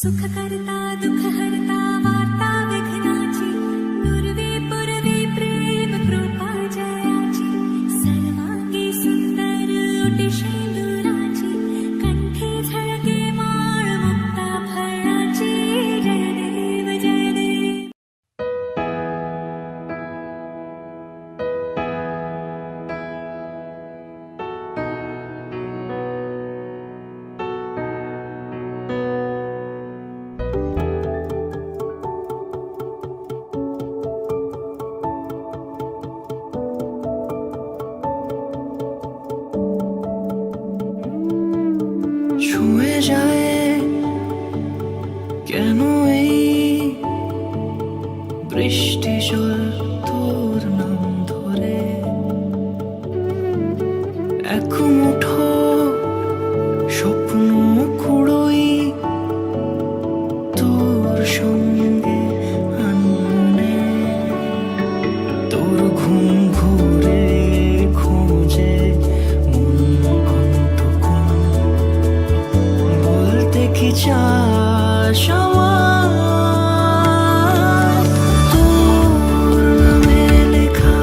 सुख करता दुख हरता वार्ता विघ्नाची नुरवी पुरवी प्रेम कृपा जयाची सर्वांगी सुंदर ओटी शेंदुराची कंठी झळके माळ मुक्ता फळाची जय देव जय देव. ছুঁয়ে যায় কেন এই বৃষ্টি জল তোর নাম ধরে এক মুঠো স্বপ্ন কুড়োই তোর সঙ্গে আনমনে তোর ঘুম ঘুরে খোঁজে কি চাস আমার তোর নামে লেখা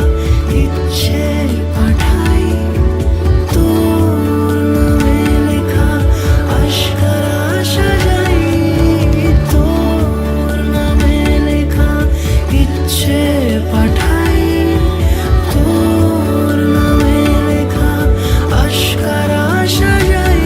ইচ্ছে পাঠাই তোর নামে লেখা আশকারা সাজাই তোর নামে লেখা ইচ্ছে পাঠাই তোর নামে লেখা আশকারা সাজাই.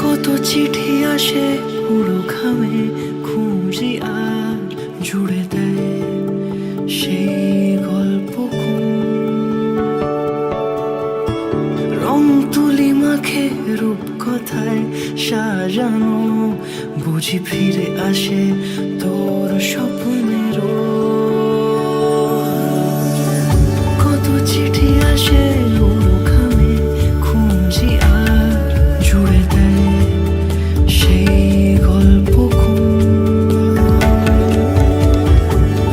কত চিঠি আসে পুরো ঘামে খুঁজি আর জুড়ে দেয় সেই গল্প রং তুলি মাখে রূপ কথায় সাজানো বুঝি ফিরে আসে তোর স্বপ্নেরও কত চিঠি আসে পুরো ঘামে খুঁজি আর জুড়ে দেয় সেই গল্প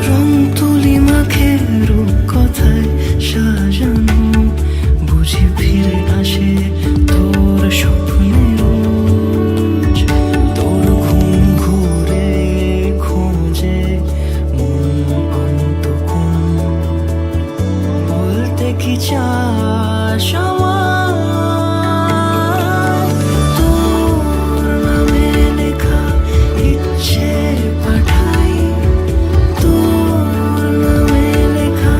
রং তুলি মাখে রূপ কথায় সাজানো বুঝি ফিরে আসে তোর স্বপ্নের রোজ তোর ঘুম ঘুরে খোঁজে মন অন্তকোণ বলতে কি চাস আমার তোর নামে লেখা ইচ্ছে পাঠাই তোর নামে লেখা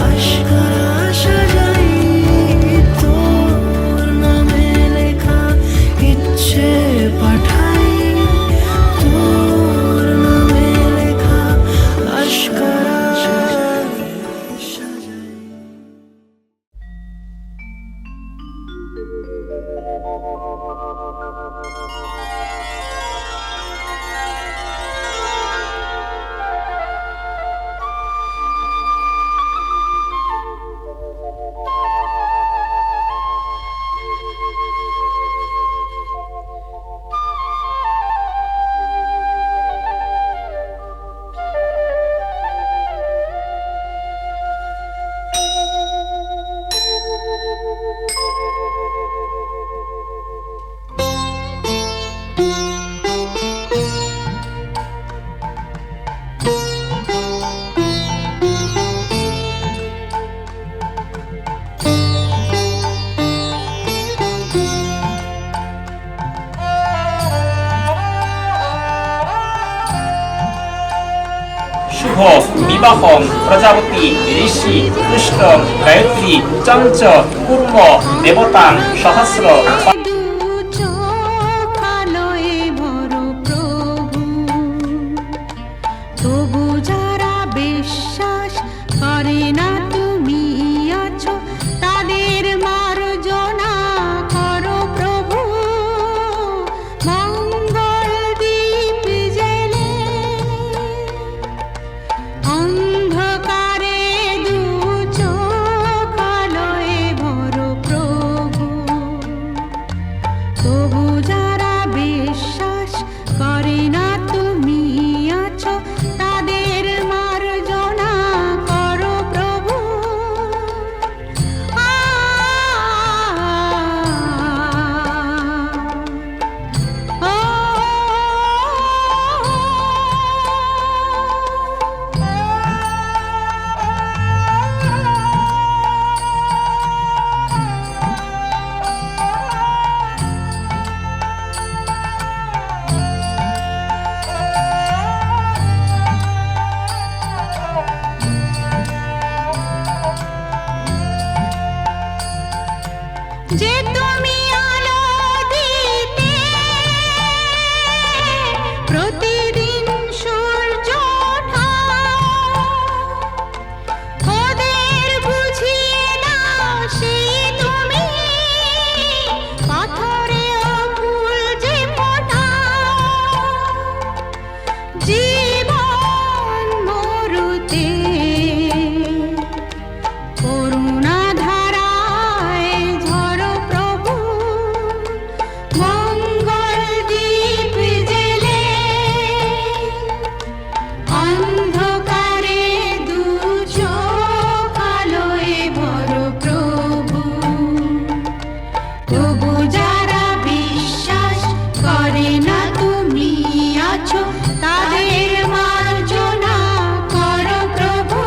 আশকারা সাজাই তোর নামে লেখা ইচ্ছে পাঠাই তোর নামে লেখা আশকারা সাজাই. শুভ বিবাহ প্রজাপতি ঋষি কৃষ্ণ গায়ত্রী চঞ্চ কুর্ম দেবতাং সহস্র তবু যারা বিশ্বাস করে না তুমি আছো তাদের মার্জনা করো প্রভু মঙ্গল দীপ জেলে অন্ধকারে আছো তাদের মার্জনা করো প্রভু।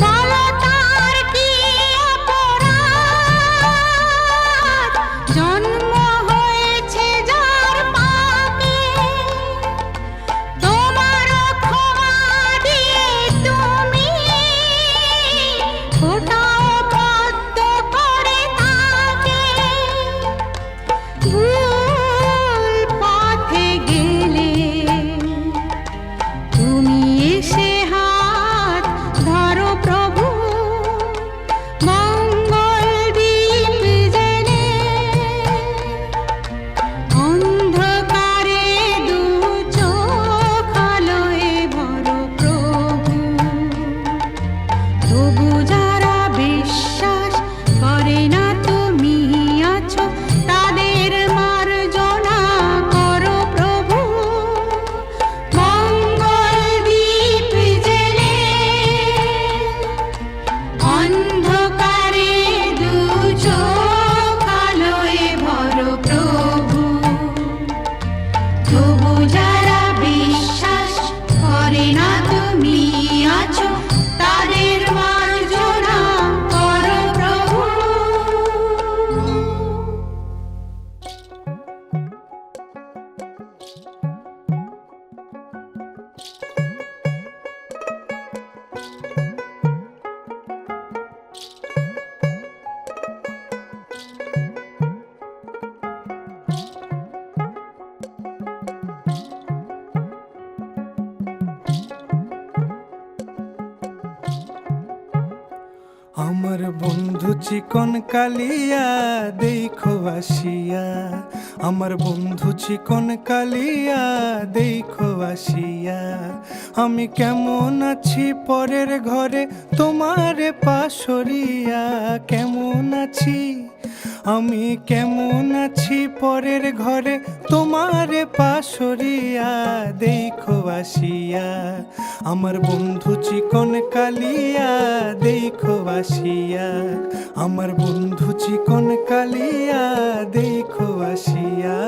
বলো তার কি অপরাধ, জন্ম হয়েছে যার পাপে, তোমার ক্ষমা দিয়ে তুমি ফোটাও পদ্ম করে তাকে। ভুল পথে গেলে তুমি এসে হাত ধরো প্রভু, মঙ্গল দ্বীপ জেলে অন্ধকারে দু চোখ আলোয় ভরো প্রভু। তবু যারা বিশ্বাস করে না তুমি আছো তাদের মার্জনা করো প্রভু, মঙ্গল দ্বীপ জেলে অন্ধকারে দু চোখ আলোয় ভরো প্রভু। তবু যারা বিশ্বাস করে না তুমি আছো তাদের মার্জনা করো প্রভু। আমার বন্ধু চিকন কালিয়া দেখো আসিয়া, আমার বন্ধু চিকন কালিয়া দেখো আসিয়া। আমি কেমন আছি পরের ঘরে তোমারে পাশরিয়া, কেমন আছি আমি কেমন আছি পরের ঘরে তোমারে পাশরিয়া দেখো আসিয়া। আমার বন্ধু চিকন কালিয়া দেখো আসিয়া, আমার বন্ধু চিকন কালিয়া দেখো আসিয়া।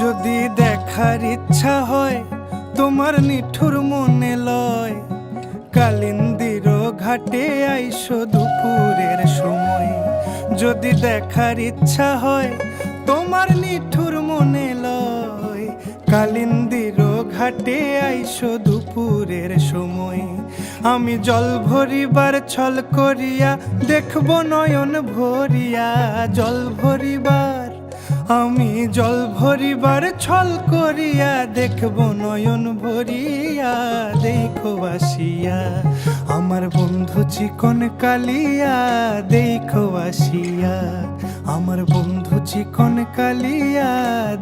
যদি দেখার ইচ্ছা হয় তোমার নিঠুর মনে লয়, কালিন্দির ঘাটে আইসো দুপুরের সময়। যদি দেখার ইচ্ছা হয় তোমার নিঠুর মনে লয়, কালিন্দির ঘাটে আইসো দুপুরের সময়। আমি জল ভরিবার ছল করিয়া দেখব নয়ন ভরিয়া, জল ভরিবার আমি জল ভরিবার ছল করিয়া দেখব নয়ন ভরিয়া দেখো আসিয়া। আমার বন্ধু চিকন কালিয়া দেখো আসিয়া, আমার বন্ধু চিকন কালিয়া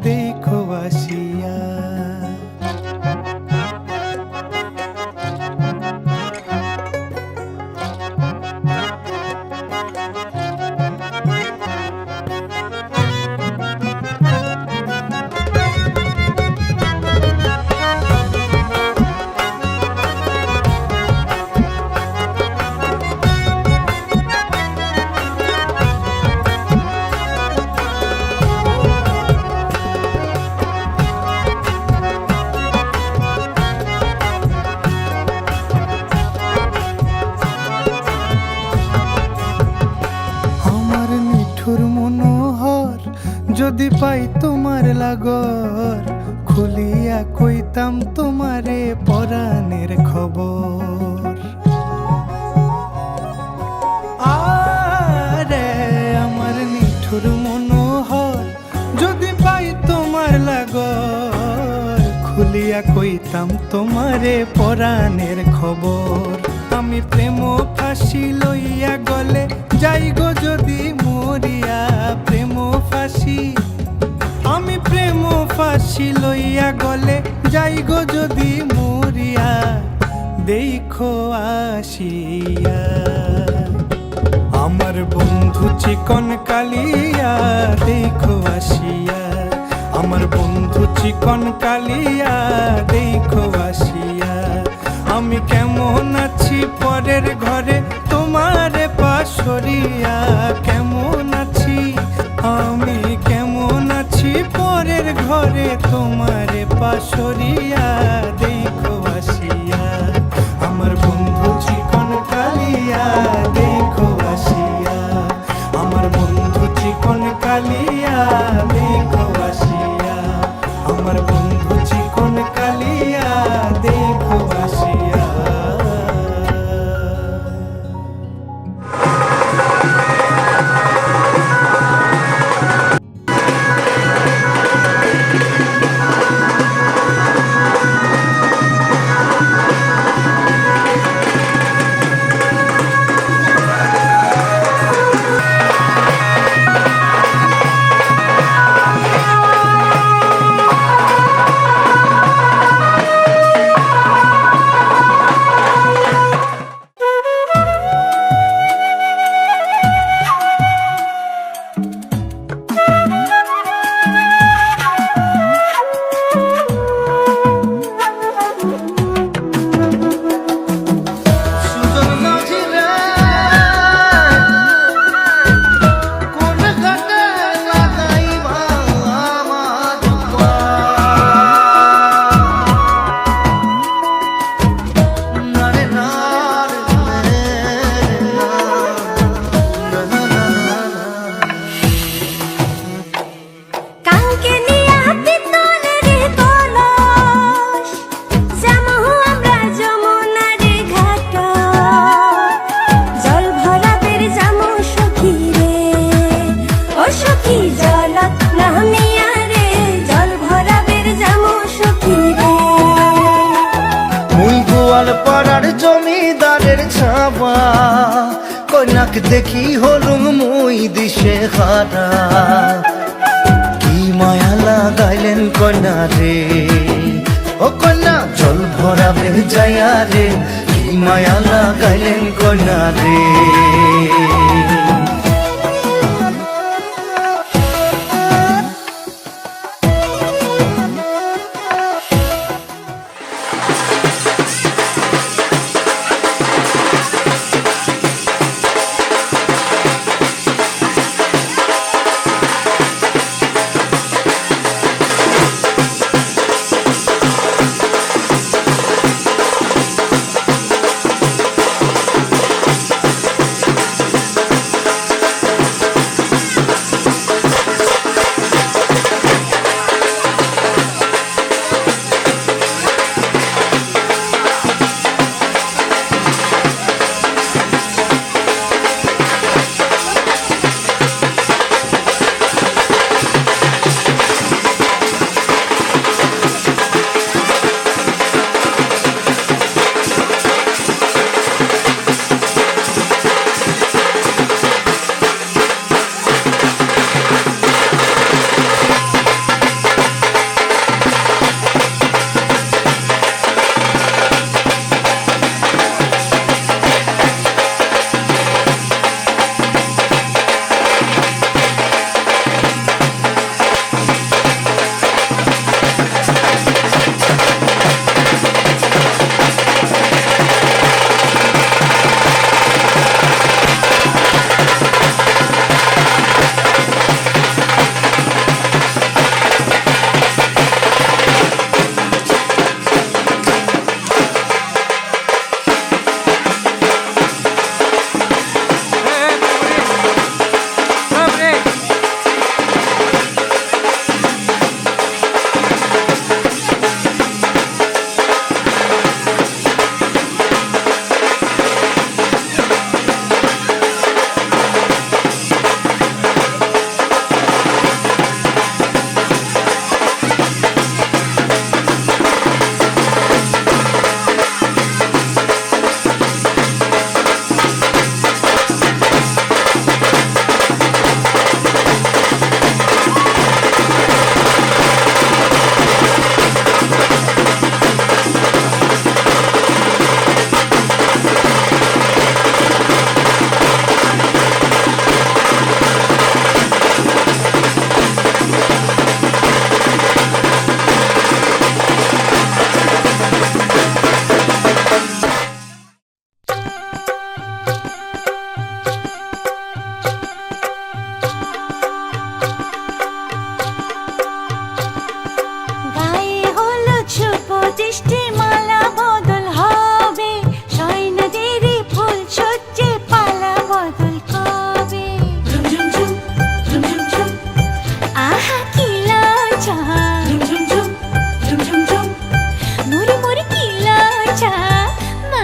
দেখো আসিয়া। যদি পাই তোমার লাগর খুলিয়া কইতা কইতাম তোমারে পরাণের খবর। আরে আমার নিঠুর মনোহর, যদি পাই তোমার লাগর, খুলিয়া কইতাম তোমারে পরাণের খবর। আমি প্রেম ফাঁসি লইয়া গলে যাই গো যদি মরিয়া, প্রেম ফাঁসি, আমি প্রেম ফাঁসি লইয়া গলে যাই গো যদি মরিয়া, দেখো আসিয়া আমার বন্ধু চিকন কালিয়া, দেখো আসিয়া আমার বন্ধু চিকন কালিয়া, দেখো আসিয়া। আমি কেমন আছি পরের ঘরে তোমারে পাশরিয়া, কেমন আছি আমি কেমন আছি পরের ঘরে তোমারে পাশরিয়া, দেখো আসিয়া আমার বন্ধু চিকন কালিয়া, দেখো আসিয়া আমার বন্ধু চিকন কালিয়া, দেখো আসিয়া আমার বন্ধু চিকন কালিয়া, দেখো আসিয়া। পাড়ার জমিদারের ছাবা, কন্যাক দেখি হলুম মুই দিশে হারা। কি মায়া লাগাইলেন কন্যা রে, ও কন্যা জল ভরাবে যাইয়া রে, কি মায়া লাগাইলেন কন্যা রে।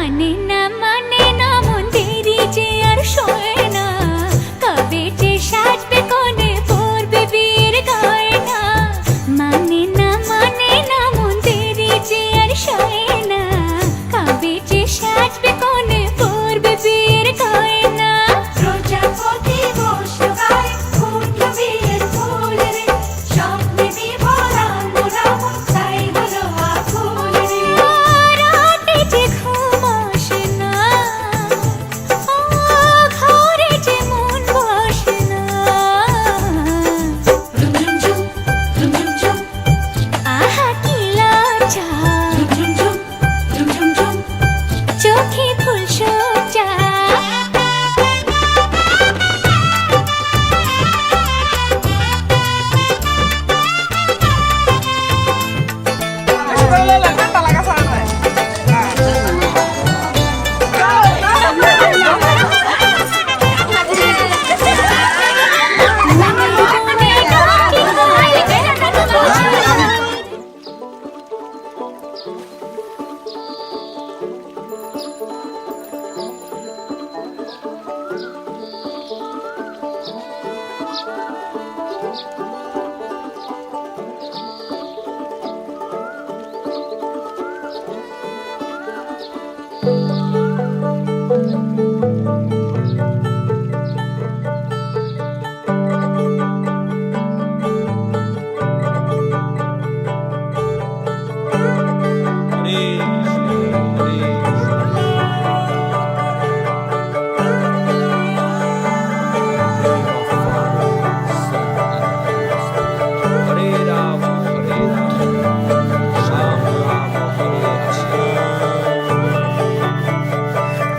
মানে না মন দেরি যে আর শোয় না কবে যে সাজবে কোণে পরবে বিয়ের গয়না মানে না মন দেরি যে আর শোয় না কবে যে সাজবে কোণে পরবে বিয়ের গয়না প্রজাপতি বসলো গায়ে ফুটলো বিয়ের ফুল রে স্বপ্নে বিভরা মোরা মন তাই হলো আকুল রে রাতে যে ঘুম আসে না ঘরে যে মন বসে না ঝুম ঝুম ঝুম ঝুম ঝুম আহা কি লজ্জা ঝুম ঝুম ঝুম ঝুম ঝুম চোখে ফুল সোজা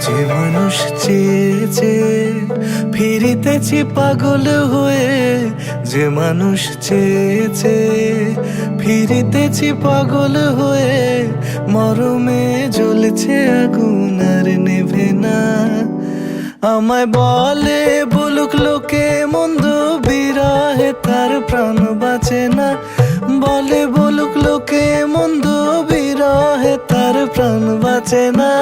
যে মানুষ চেয়েছে ফিরিতেছি পাগল হয়ে যে মানুষ চেয়েছে ফিরিতেছি পাগল হয়ে মরমে জ্বলছে আগুন আর নেভে না আমায় বলে বলুক লোকে মন্দ বিরহে তার প্রাণ বাঁচে না বলে বলুক লোকে মন্দ বিরহে তার প্রাণ বাঁচে না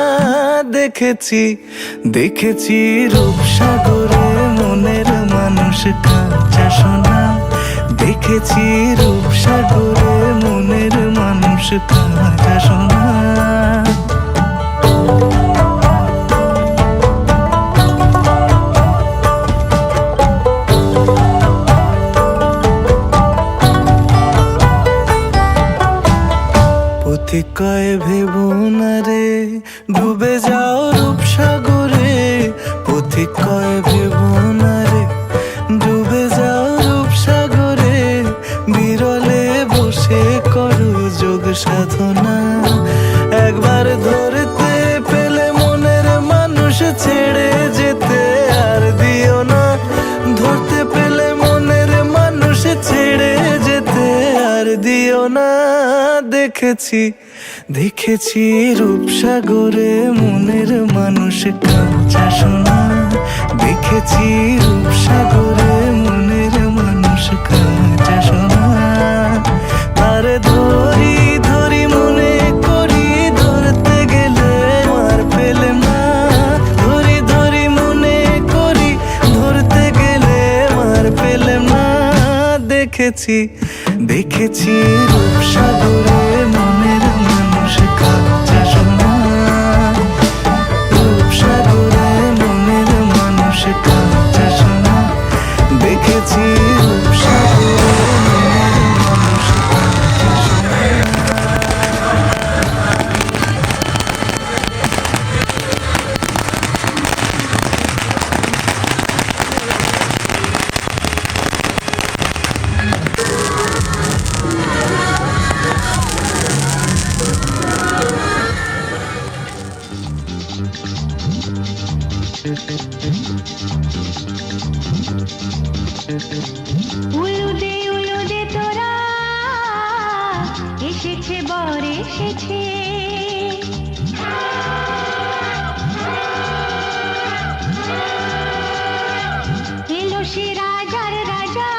দেখেছি রূপসাগরে মনের মানুষ কাঁচা সোনা দেখেছি রূপসাগরে মনের মানুষ কাঁচা সোনা পথিক কয় ভেবো না রে ডুবে যাও রূপসাগরে পথিক কয় ভেবো না রে ডুবে যাও রূপসাগরে বিরলে বসে করো যোগ সাধনা একবার ধরতে পেলে মনের মানুষ ছেড়ে যেতে আর দিও না ধরতে পেলে মনের মানুষ ছেড়ে যেতে আর দিও না দেখেছি রূপসাগরে মনের মানুষ কাঁচা সোনা দেখেছি রূপসাগরে মনের মানুষ কাঁচা সোনা তার ধরি ধরি মনে করি ধরতে গেলে আর পেলে না ধরি ধরি মনে করি ধরতে গেলে আর পেলে না দেখেছি রূপসাগরে মনের মানুষ কাঁচা সোনা রূপসাগরে মনের মানুষ কাঁচা সোনা দেখেছি রূপসাগরে মনের মানুষ কাঁচা সোনা উলুদে তোরা এসেছে বর এসেছে এলো সে রাজার রাজা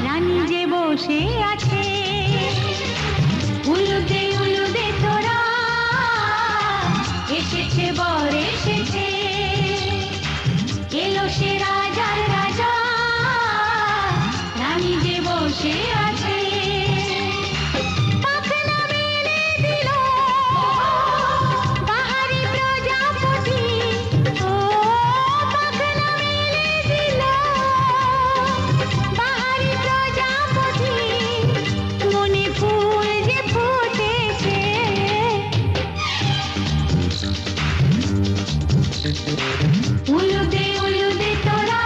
রানী যে বসে আছে উলুদে তোরা এসেছে বর এসেছে, এলো সে রাজার রাজা, রানী যে বসে আছে। পাখনা মেলে দিল বাহারি প্রজাপতি, ও পাখনা মেলে দিল বাহারি প্রজাপতি, মনে ফুল যে ফুটেছে। উলুদে উলুদে তোরা,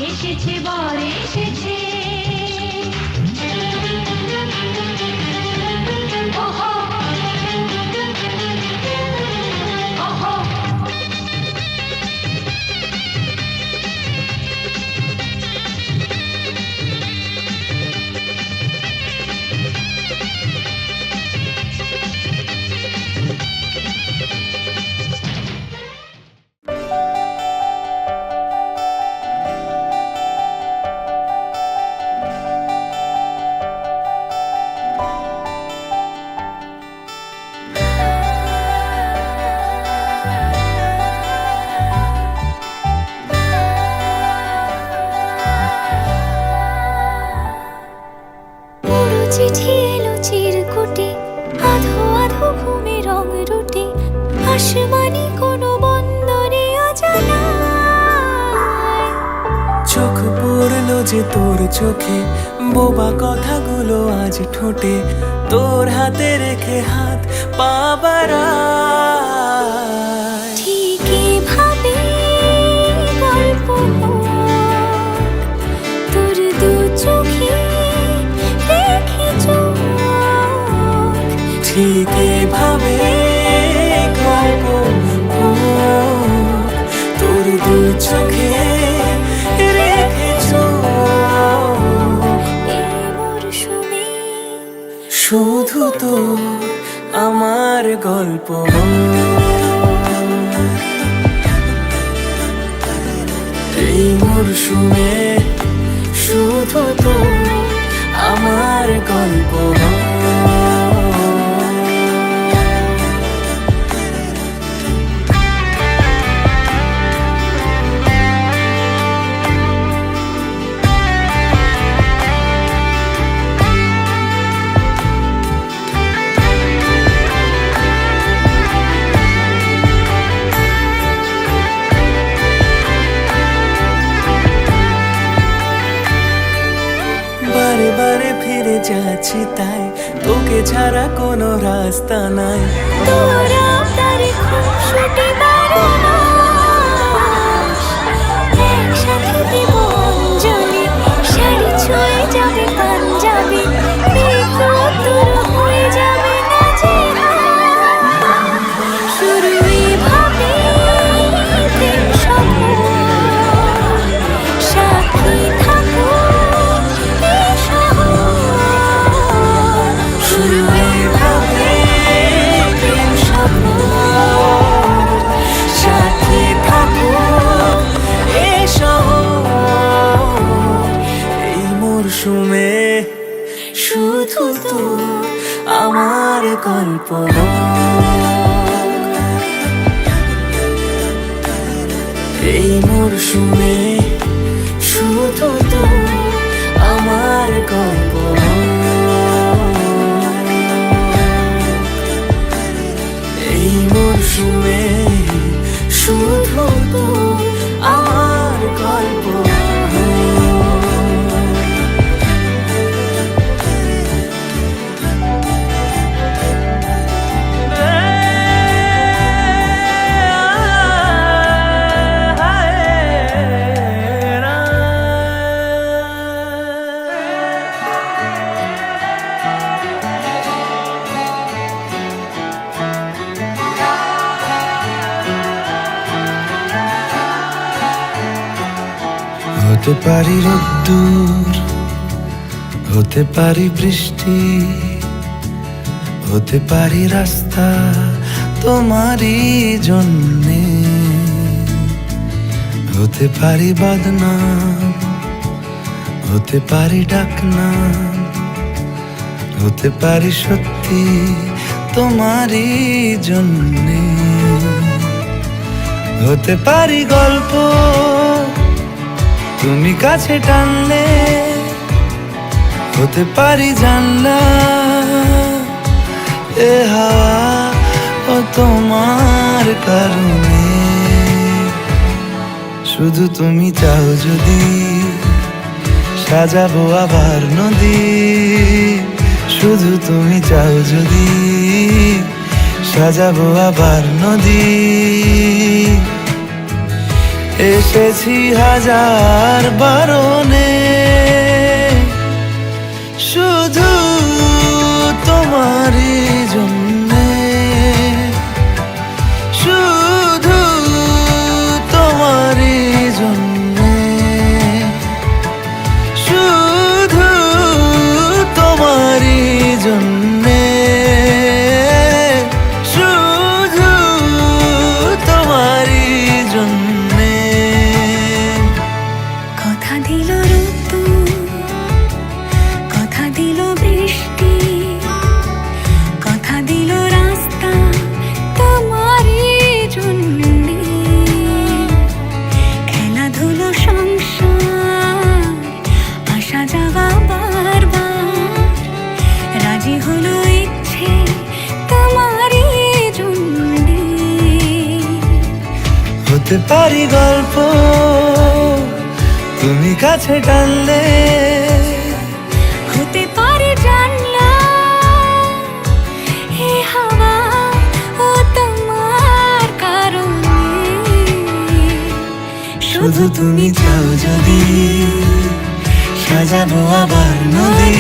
এসেছে বর এসেছে। ওহো ওহো পুরো চিঠি এলো চিরকুটে, আধো আধো ঘুমে রং রুটে, আসমানি কোনো বন্দরে অজানায়। চোখ পড়লো যে তোর চোখে, বোবা কথাগুলো আজ ঠোঁটে, তোর হাতে রেখে হাত পা বাড়ায়। ঠিক এভাবে গল্প হোক, তোর দু চোখে রেখে চোখ। ঠিক এভাবে গল্প হোক, তোর দু চোখে রেখে চোখ। এই মরশুমে শুধু তো আমার গল্প এই মরশুমে, শুধু তো আমার গল্প। বারে বারে ফিরে যাচ্ছি তাই, তোকে ছাড়া কোনো রাস্তা নাই। তোরা তারে খুশি বারো মাস, একসাথে দেব অঞ্জলি, শাড়ি ছুঁয়ে যাবে পাঞ্জাবি, দেখো তোর হয়ে যাবে নাজেহাল। শুরু এভাবে প্রেম সফর, সাথী থাকো এই শহর। শুরু এভাবে প্রেম সফর, সাথে থাকো এ শহর। এই মরশুমে শুধু তো আমার গল্প। এই মরশুমে শুধু তো আমার গল্প। এই মরশুমে শুধু তো আমার গল্প। হতে পারি রোদ্দুর, হতে পারি বৃষ্টি, হতে পারি রাস্তা তোমারই জন্যে, হতে পারি বদনাম, হতে পারি ডাকনাম, হতে পারি সত্যি তোমারই জন্যে হতে পারি গল্প, তুমি কাছে টানলে হতে পারি জানলা, এ হাওয়া ও তোমার কারণে। শুধু তুমি চাও যদি সাজাবো আবার নদী, শুধু তুমি চাও যদি সাজাবো আবার নদী। এসেছি হাজার বারণে শুধু তোমারই জন্যে, শুধু তোমারই জন্যে, শুধু তোমারই জন্যে, শুধু তোমারই জন্যে। কথা দিল ঋতু, কথা দিল বৃষ্টি, কথা দিল রাস্তা তোমারই জন্যে। খেলাধুলো সংসার আসা যাওয়া বারবার, রাজি হলো ইচ্ছে তোমারই জন্যে। হতে পারি গল্প, তুমি কাছে টানলে হতে পারে জানলা, হে হাওয়া ও তোমার কারণে। শুধু তুমি চাও যদি সাজাবো আবার নদী,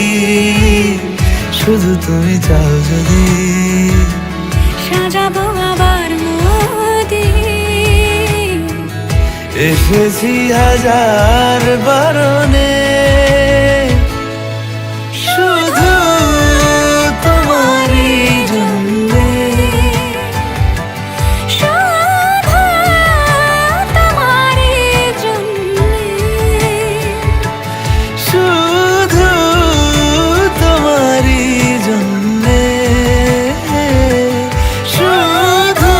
শুধু তুমি চাও যদি সাজাবো আবার নদী। এসেছি হাজার বারণে শুধু তোমারই জন্যে, শুধু তোমারই জন্যে, শুধু তোমারই জন্যে, শুধু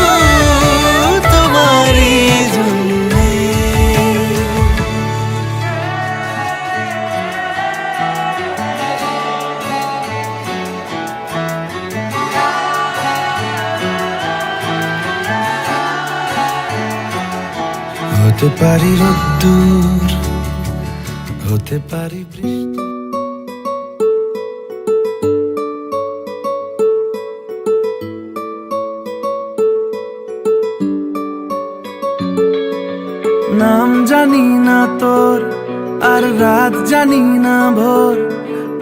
তোমারই জন্যে। হতে পারি রোদ্দুর, হতে পারি বৃষ্টি। নাম জানি না তোর আর রাত জানি না ভোর,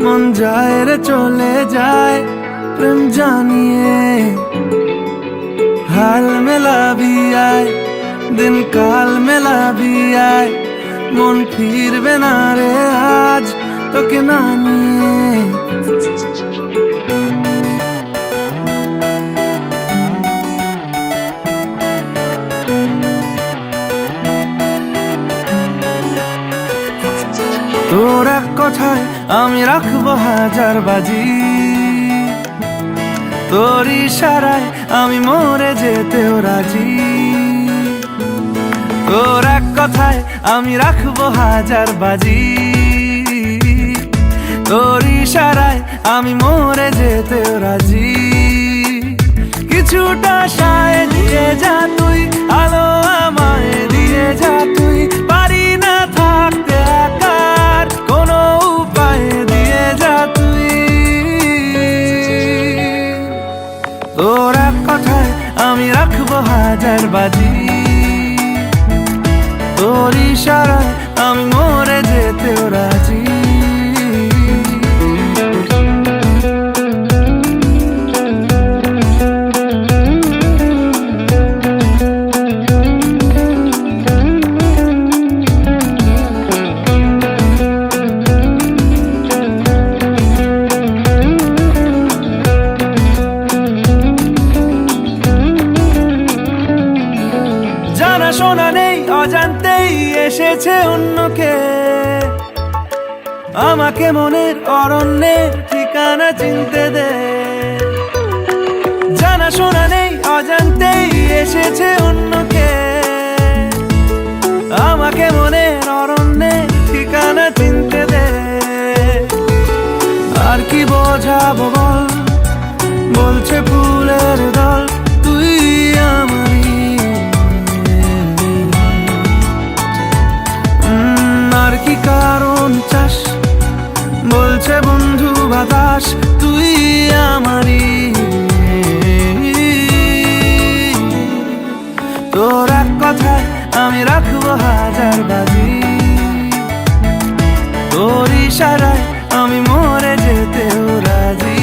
মন যায় রে চলে যায় প্রেম জানিয়ে। হাল মেলাবি আয়, দিন কাল মেলাবি আয়, মন ফিরবে না রে আজ তোকে না নিয়ে। তোর এক কথায় আমি রাখবো হাজার বাজি, তোর ইশারায় আমি মরে যেতেও রাজি। তোর এক কথায় আমি রাখবো হাজার বাজি, তোর ইশারায় আমি মরে যেতেও রাজি। কিছুটা সায় দিয়ে যা তুই, আলো আমায় দিয়ে যা তুই, পারি না থাকতে একার কোনো উপায় দিয়ে যা তুই। তোর এক কথায় আমি রাখবো হাজার বাজি, তোর ইশারায় আমি মরে যেতেও রাজি। জানা শোনা নেই অজান্তেই এসেছে অন্যকে, আমাকে মনের অরণ্যের ঠিকানা চিনতে দে। জানা শোনা নেই, অজান্তেই এসেছে অন্যকে। আমাকে মনের অরণ্যে ঠিকানা চিনতে দে। আর কি বোঝাবো বল, বলছে ফুলের দল তুই আমারই। আর কি কারণ চাস, বলছে বন্ধু বাতাস তুই আমারই। তোর এক কথায় আমি রাখবো হাজার বাজি, তোর ইশারায় আমি মরে যেতেও রাজি।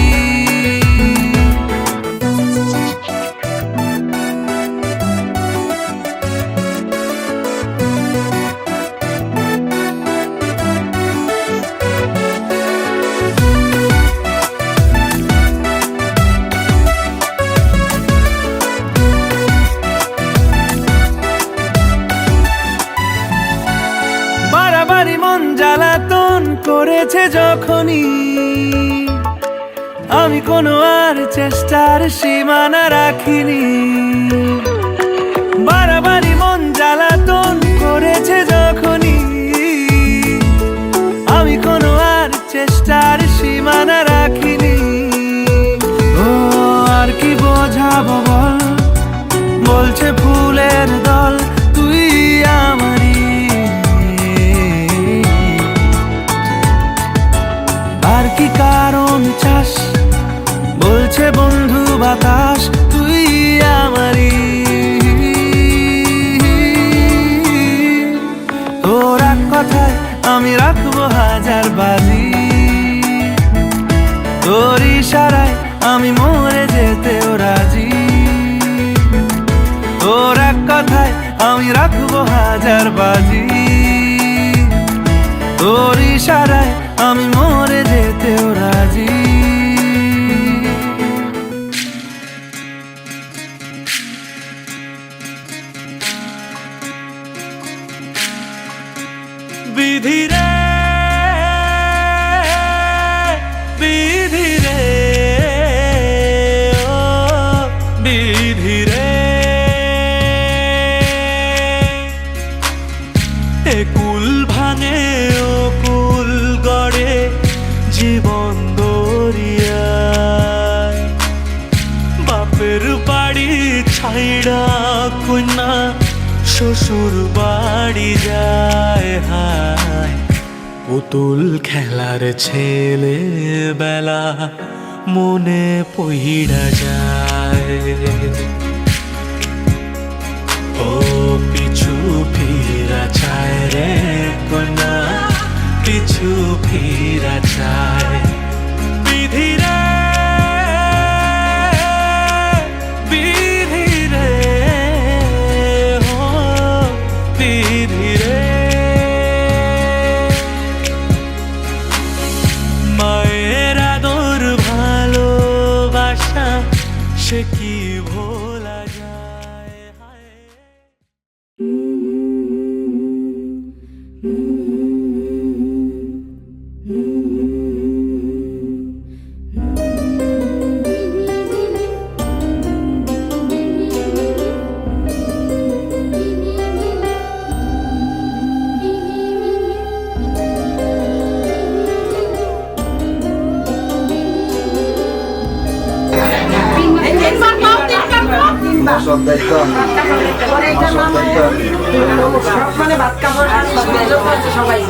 বাড়াবাড়ি মন জ্বালাতন করেছে যখনই, আমি কোনো আর চেষ্টার সীমানা রাখিনি। বাড়াবাড়ি মন জ্বালাতন করেছে যখনই, আমি কোনো আর চেষ্টার সীমানা রাখিনি। ও আর কি বোঝাবো বল, বলছে ফুলের দল তুই আমারই। আর কি কারণ চাস, বলছে বন্ধু বাতাস তুই আমারই। তোর এক কথায় আমি রাখবো হাজার বাজি, তোর ইশারায় আমি মরে যেতেও রাজি। তোর এক কথায় আমি রাখবো হাজার বাজি, তোর ইশারায় আমি মরে যেতেও রাজি। বিধি রে বিধি রে ও বিধি রে, এ কুল ভাঙে ও কুল গড়ে জীবন দরিয়ায়। বাপের বাড়ি ছাইড়া কন্যা শ্বশুর বাড়ি যায় হায়। পুতুল খেলার ছেলে বেলা মনে পইড়া যায়। ও পিছু ফিরা চায় রে কন্যা, পিছু ফিরা চায়। বিধি রে বিধি রে ও বিধি রে, মায়ের আদর ভালোবাসা সে কি ভোলা যায়। সব দায়িত্ব মানে ভাত কাপড় সবাই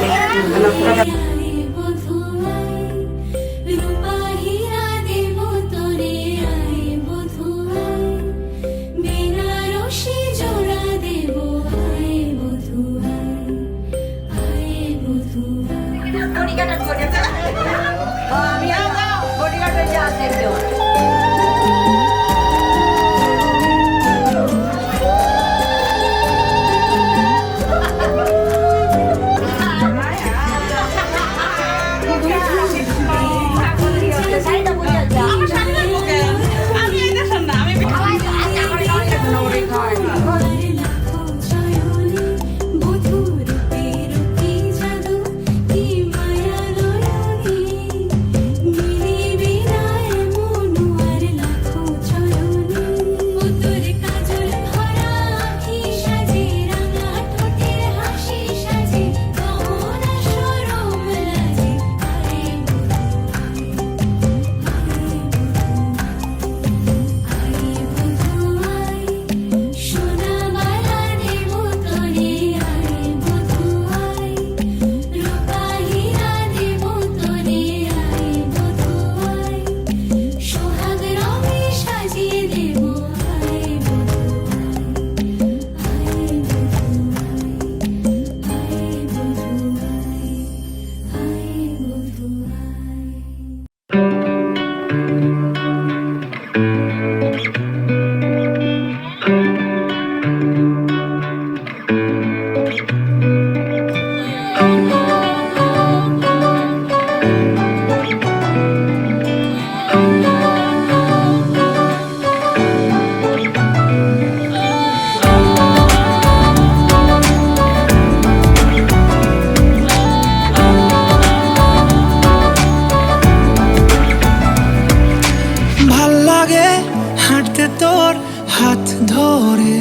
তোর হাত ধরে,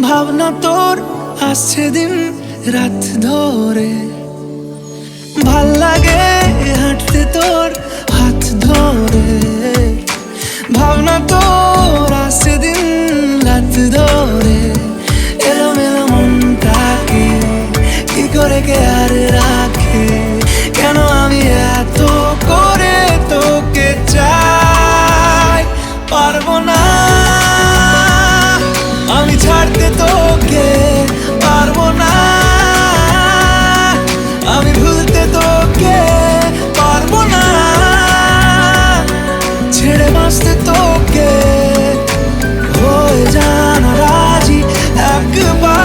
ভাবনা তোর আসছে দিন রাত ধরে। ভাল লাগে হাঁটতে তোর হাত ধরে, ভাবনা তোর আসছে দিন রাত ধরে। এলোমেলো মনটাকে কি করে কে আর রাখে, কেন আমি এত করে তোকে চাই। পারবো না আমি ছাড়তে তোকে, পারবো না আমি ভুলতে তোকে, পারবো না ছেড়ে বাঁচতে তোকে। হয়ে জানা রাজি একবার।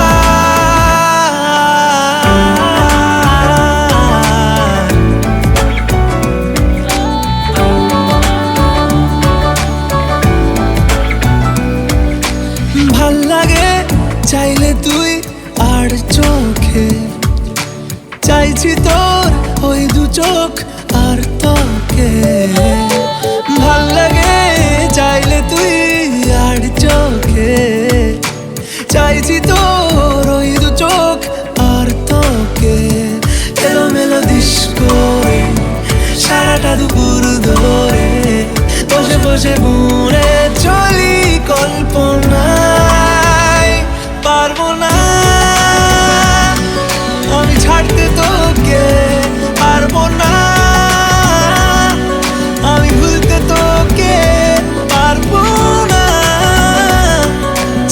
ভাল লাগে চাইলে তুই আর চোখে, চাইছি তোর ওই দু চোখ আর তোকে। ভাল লাগে চাইলে তুই আর চোখে, চাইছি তোর ওই দু চোখ আর তোকে। এলোমেলো দিস করে সারাটা দুপুর ধরে, বসে বসে ঘুরে চলি কল্পনায়। পারবো না আমি ছাড়তে তোকে, পারবো না আমি ভুলতে তোকে, পারবো না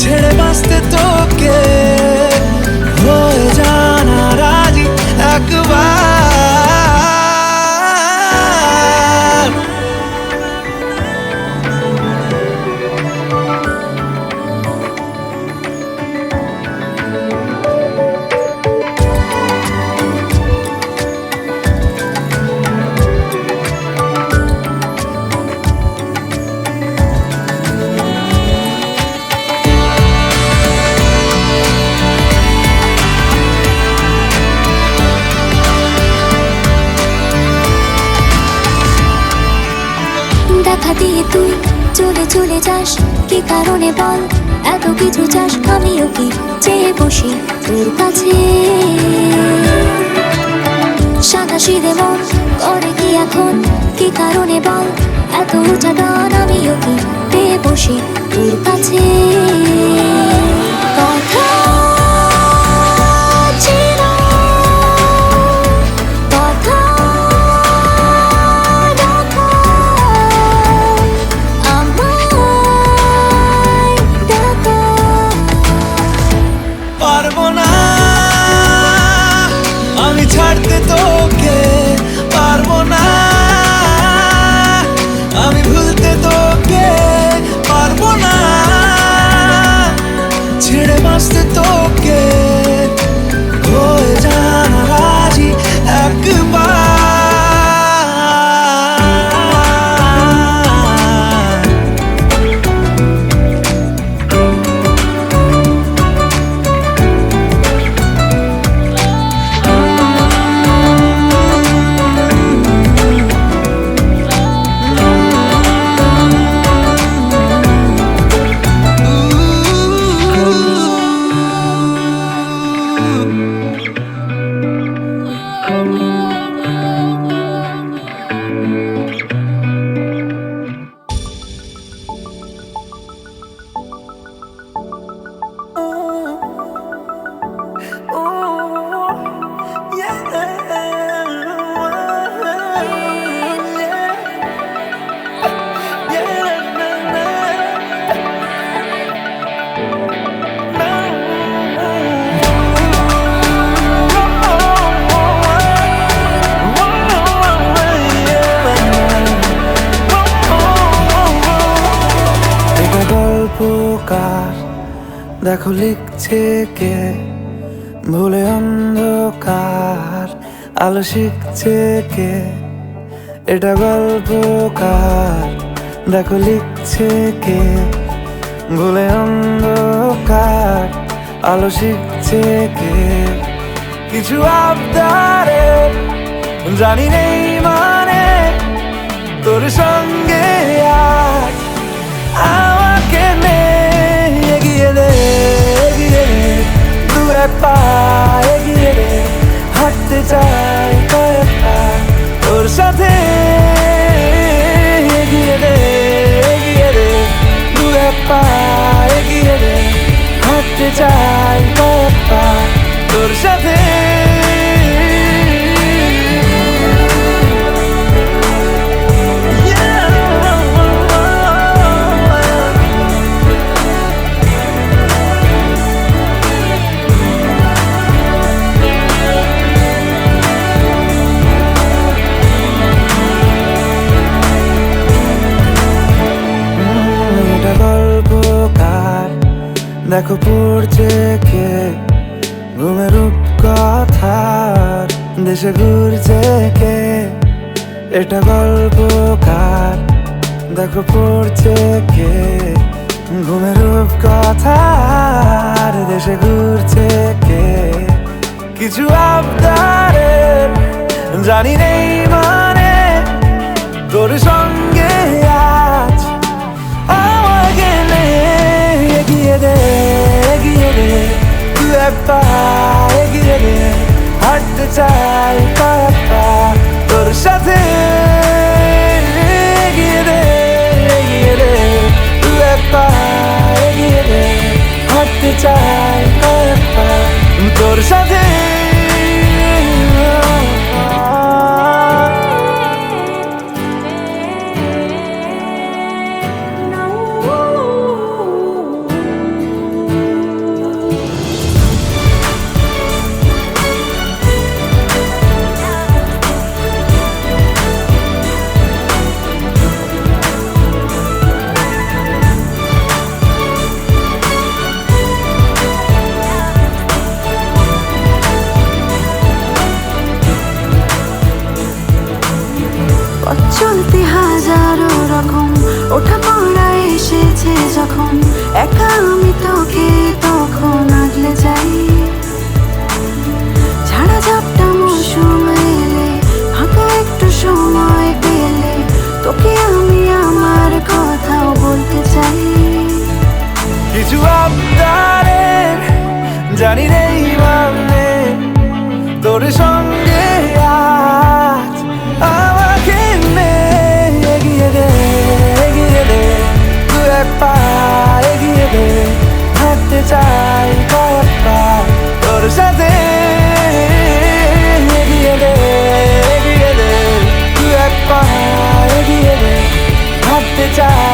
ছেড়ে বাঁচতে তোকে। হয়ে জানা রাজি একবার। দেখা দিয়ে তুই চলে চলে যাস, কি কারণে বল এত কিছু চাস? আমিও কি চেয়ে বসি তোর কাছে, সাদা সিধে মন করে কি এখন? কি কারণে বল এত উঁচা ডান? আমিও কি পেয়ে বসি তোর কাছে। কথা ছিল, কথা রাখা, আমায় ডাকা। পারবো না আমি ছাড়তে তোকে, পারবো না আমি ভুলতে তোকে, পারবো না ছেড়ে বাঁচতে তোকে। হয়ে জানা রাজি একবার। দেখো লিখছে কে, ভুলে অন্ধকার আলো শিখছে কে। এটা গল্পকার, দেখো লিখছে কে, ভুলে অন্ধকার আলো শিখছে কে। কিছু আবদারে জানি নেই মানে তোর সঙ্গে আর এক পা এগিয়ে রে হাঁটতে চাই কয়েক পা তোর সাথে এগিয়ে রে দু এক পা এগিয়ে রে হাঁটতে চাই কয়েক পা তোর সাথে দেখো পড়ছে কে ঘুমের রূপকথার দেশে ঘুরছে কে এটা গল্পকার দেখো পড়ছে কে ঘুমের রূপকথার দেশে ঘুরছে কে কিছু আবদারের জানি নেই মানে তোর সঙ্গে আজ আমাকে এগিয়ে দে দু এক পা এগিয়ে দে হাঁটতে চাই কয়েক পা তোর সাথে এগিয়ে দে দু এক পা এগিয়ে দে হাঁটতে চাই কয়েক পা তোর সাথে চলতে হাজারো রকম ওঠা পড়া এসেছে যখন একা আমি তোকে তখন আগলে যাই ঝাড়া ঝাপটা মৌসুম এলে ফাঁকা একটু সময় পেলে তোকে আমি আমার কথাও বলতে চাই কিছু আবদারের জানি নেই মানে তোর সঙ্গে আজ আমাকে এগিয়ে দে দু এক পা এগিয়ে দে হাঁটতে চাই কয়েক পা তোর সাথে এগিয়ে দে দু এক পা এগিয়ে দে হাঁটতে চাই